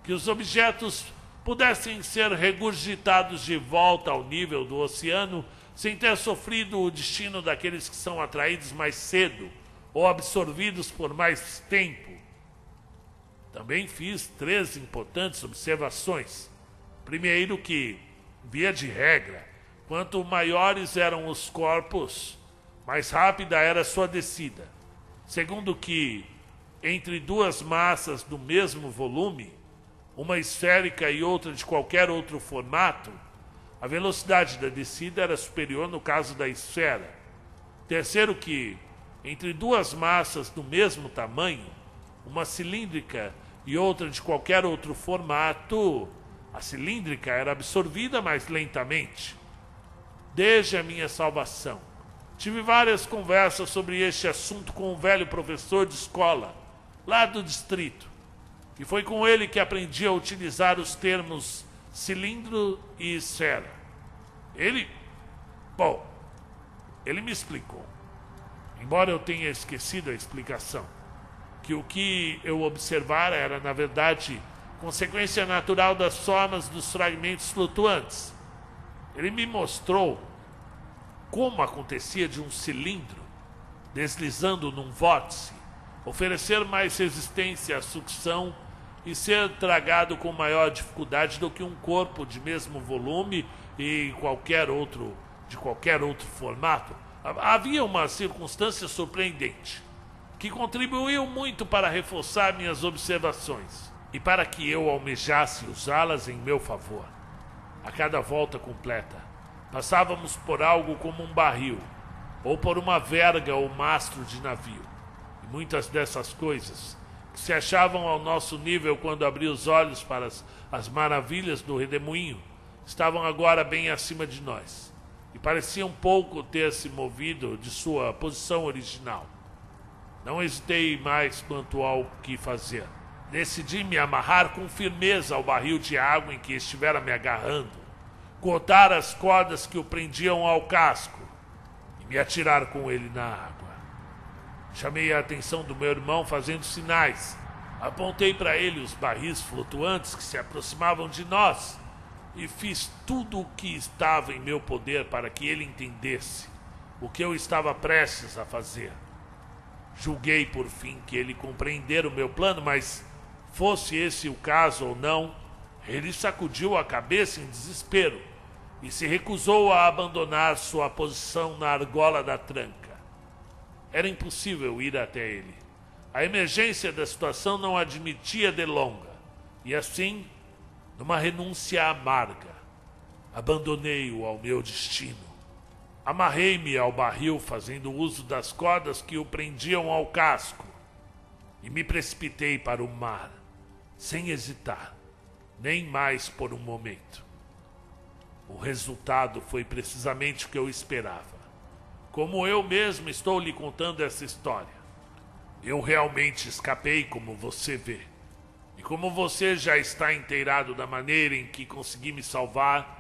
que os objetos pudessem ser regurgitados de volta ao nível do oceano sem ter sofrido o destino daqueles que são atraídos mais cedo ou absorvidos por mais tempo. Também fiz 3 importantes observações. Primeiro que, via de regra, quanto maiores eram os corpos, mais rápida era sua descida. Segundo que, entre 2 massas do mesmo volume, uma esférica e outra de qualquer outro formato, a velocidade da descida era superior no caso da esfera. Terceiro que, entre 2 massas do mesmo tamanho, uma cilíndrica e outra de qualquer outro formato, a cilíndrica era absorvida mais lentamente. Desde a minha salvação, tive várias conversas sobre este assunto com um velho professor de escola, lá do distrito, e foi com ele que aprendi a utilizar os termos cilindro e esfera. Ele me explicou, embora eu tenha esquecido a explicação, que o que eu observara era, na verdade, consequência natural das formas dos fragmentos flutuantes. Ele me mostrou como acontecia de um cilindro, deslizando num vórtice, oferecer mais resistência à sucção e ser tragado com maior dificuldade do que um corpo de mesmo volume e de qualquer outro formato. Havia uma circunstância surpreendente, que contribuiu muito para reforçar minhas observações e para que eu almejasse usá-las em meu favor. A cada volta completa, passávamos por algo como um barril, ou por uma verga ou mastro de navio. E muitas dessas coisas, que se achavam ao nosso nível quando abri os olhos para as maravilhas do redemoinho, estavam agora bem acima de nós, e pareciam pouco ter se movido de sua posição original. Não hesitei mais quanto ao que fazer. Decidi me amarrar com firmeza ao barril de água em que estivera me agarrando, cortar as cordas que o prendiam ao casco e me atirar com ele na água. Chamei a atenção do meu irmão fazendo sinais. Apontei para ele os barris flutuantes que se aproximavam de nós e fiz tudo o que estava em meu poder para que ele entendesse o que eu estava prestes a fazer. Julguei, por fim, que ele compreendera o meu plano, mas, fosse esse o caso ou não, ele sacudiu a cabeça em desespero e se recusou a abandonar sua posição na argola da tranca. Era impossível ir até ele. A emergência da situação não admitia delonga, e assim, numa renúncia amarga, abandonei-o ao meu destino. Amarrei-me ao barril fazendo uso das cordas que o prendiam ao casco e me precipitei para o mar, sem hesitar, nem mais por um momento. O resultado foi precisamente o que eu esperava. Como eu mesmo estou lhe contando essa história, eu realmente escapei, como você vê. E como você já está inteirado da maneira em que consegui me salvar,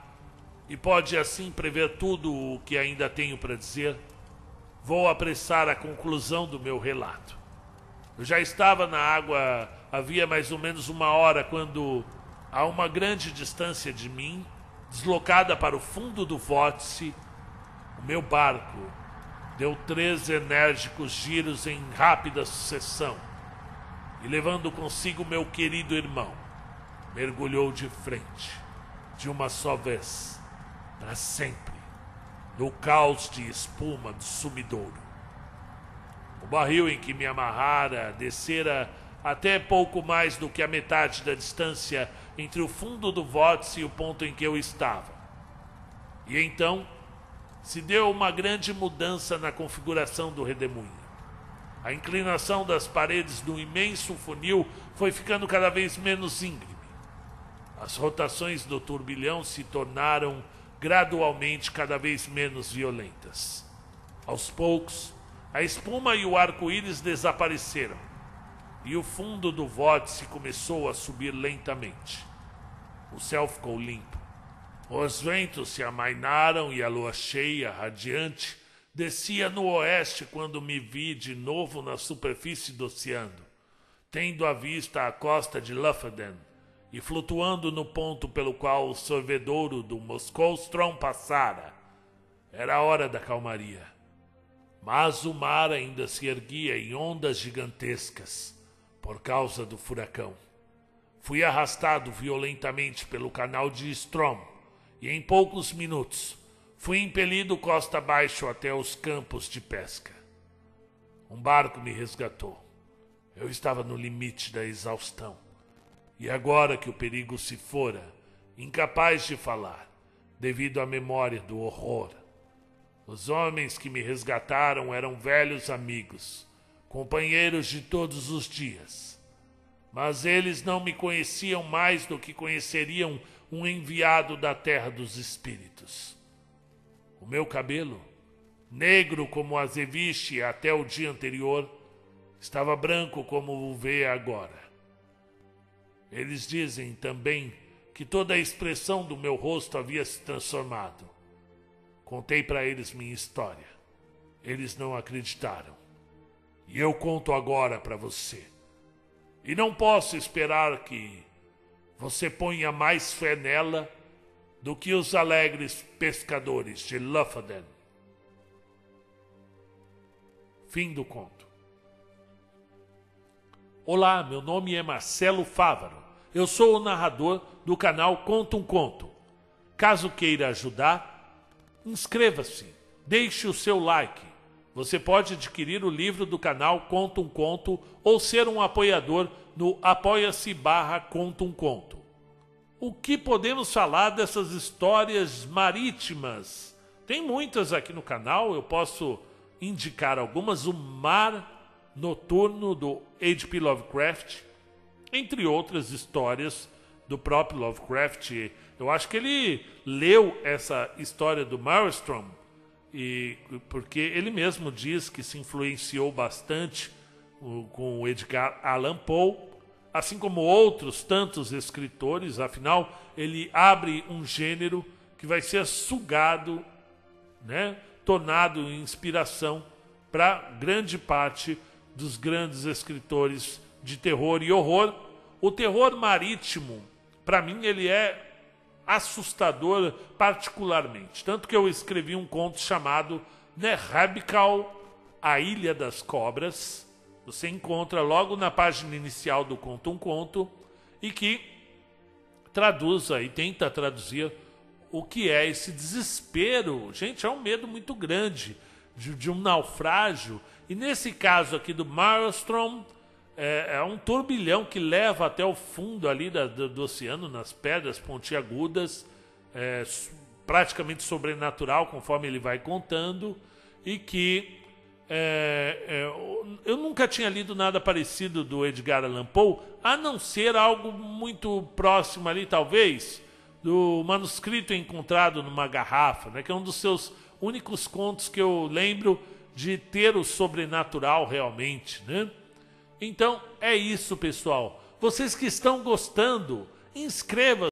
e pode assim prever tudo o que ainda tenho para dizer, vou apressar a conclusão do meu relato. Eu já estava na água havia mais ou menos 1 hora quando, a uma grande distância de mim, deslocada para o fundo do vórtice, o meu barco deu 3 enérgicos giros em rápida sucessão e, levando consigo meu querido irmão, mergulhou de frente, de uma só vez, para sempre, no caos de espuma do sumidouro. O barril em que me amarrara descera até pouco mais do que a metade da distância entre o fundo do vórtice e o ponto em que eu estava. E então se deu uma grande mudança na configuração do redemoinho. A inclinação das paredes do imenso funil foi ficando cada vez menos íngreme. As rotações do turbilhão se tornaram gradualmente cada vez menos violentas. Aos poucos, a espuma e o arco-íris desapareceram, e o fundo do vórtice começou a subir lentamente. O céu ficou limpo. Os ventos se amainaram e a lua cheia, radiante, descia no oeste quando me vi de novo na superfície do oceano, tendo à vista a costa de Lofoden e flutuando no ponto pelo qual o sorvedouro do Moscow-Strom passara. Era a hora da calmaria. Mas o mar ainda se erguia em ondas gigantescas, por causa do furacão. Fui arrastado violentamente pelo canal de Strom e em poucos minutos fui impelido costa abaixo até os campos de pesca. Um barco me resgatou. Eu estava no limite da exaustão. E agora que o perigo se fora, incapaz de falar, devido à memória do horror. Os homens que me resgataram eram velhos amigos, companheiros de todos os dias. Mas eles não me conheciam mais do que conheceriam um enviado da terra dos espíritos. O meu cabelo, negro como azeviche até o dia anterior, estava branco como o vê agora. Eles dizem também que toda a expressão do meu rosto havia se transformado. Contei para eles minha história. Eles não acreditaram. E eu conto agora para você. E não posso esperar que você ponha mais fé nela do que os alegres pescadores de Luffaden. Fim do conto. Olá, meu nome é Marcelo Fávaro. Eu sou o narrador do canal Conta um Conto. Caso queira ajudar, inscreva-se, deixe o seu like. Você pode adquirir o livro do canal Conta um Conto ou ser um apoiador no apoia-se/Conta um Conto. O que podemos falar dessas histórias marítimas? Tem muitas aqui no canal, eu posso indicar algumas. O Mar Noturno, do H.P. Lovecraft, entre outras histórias do próprio Lovecraft. Eu acho que ele leu essa história do Maelstrom, porque ele mesmo diz que se influenciou bastante com o Edgar Allan Poe, assim como outros tantos escritores. Afinal, ele abre um gênero que vai ser sugado, né, tornado em inspiração para grande parte dos grandes escritores de terror e horror. O terror marítimo, para mim, ele é assustador particularmente. Tanto que eu escrevi um conto chamado Nerhabkal, a Ilha das Cobras. Você encontra logo na página inicial do Conta um Conto, e que traduz aí, tenta traduzir o que é esse desespero. Gente, é um medo muito grande de um naufrágio. E nesse caso aqui do Maelstrom, é um turbilhão que leva até o fundo ali do oceano, nas pedras pontiagudas, praticamente sobrenatural, conforme ele vai contando, e que eu nunca tinha lido nada parecido do Edgar Allan Poe, a não ser algo muito próximo ali, talvez, do manuscrito encontrado numa garrafa, né, que é um dos seus únicos contos que eu lembro de ter o sobrenatural realmente, né? Então, é isso, pessoal. Vocês que estão gostando, inscrevam-se.